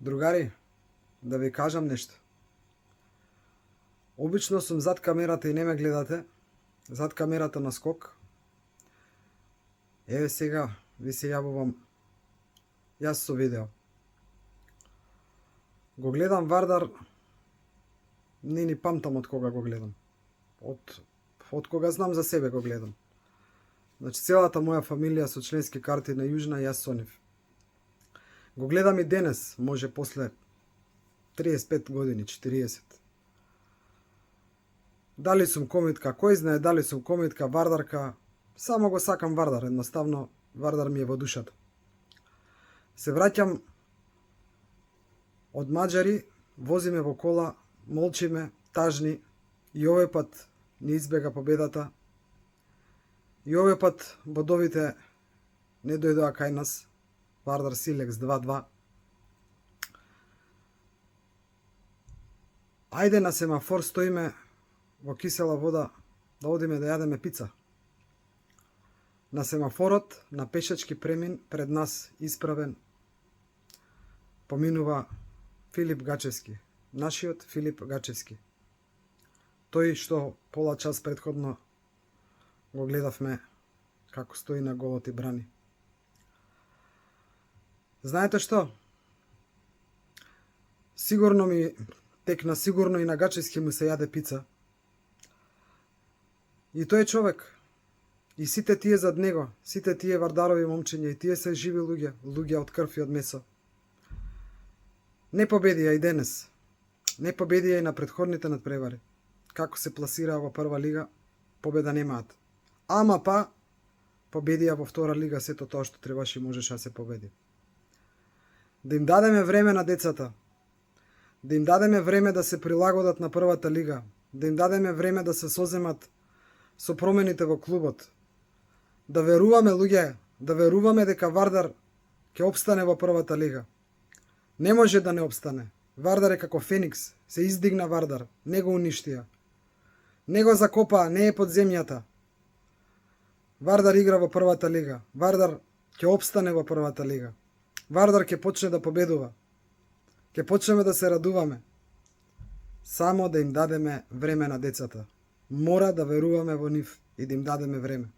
Другари, да ви кажам нешто. Обично сум зад камерата и не ме гледате. Зад камерата на скок. Еве сега ви се јавувам јас со видео. Го гледам Вардар, не ни памтам од кога го гледам. Од кога знам за себе го гледам. Значи целата моја фамилија со членски карти на Јужна, јас со нив. Го гледам и денес, може после 35 години, 40. Дали сум комитка, кој знае, дали сум комитка, вардарка, само го сакам Вардар, едноставно Вардар ми е во душата. Се враќам од Маđари, возиме во кола, молчиме, тажни, и овој пат не избега победата. И овој пат бодовите не дојдоа кај нас. Вардар Силекс 2-2. Ајде на семафор стоиме во кисела вода да одиме да јадеме пица. На семафорот, на пешачки премин, пред нас исправен, поминува Филип Гачевски, нашиот Филип Гачевски. Тој што пола час предходно го гледавме како стои на голот и брани. Знаете што? Сигурно ми текна, сигурно и на Гачевски му се јаде пица. И тој човек, и сите тие зад него, сите тие вардарови момчиња, и тие се живи луѓе, луѓе од крв и од месо. Не победија и денес. Не победија и на предходните надпревари. Како се пласираа во прва лига, победа немаат. Ама па, победија во втора лига сето тоа што требаше и можеше да се победи. Да им дадеме време на децата. Да им дадеме време да се прилагодат на првата лига. Да им дадеме време да се соземат со промените во клубот. Да веруваме, луѓе, да веруваме дека Вардар ќе опстане во првата лига. Не може да не опстане. Вардар е како Феникс, се издигна Вардар, не го уништија. Не го закопаа, не е под земјата. Вардар игра во првата лига. Вардар ќе опстане во првата лига. Вардар ќе почне да победува. Ќе почнеме да се радуваме. Само да им дадеме време на децата. Мора да веруваме во нив и да им дадеме време.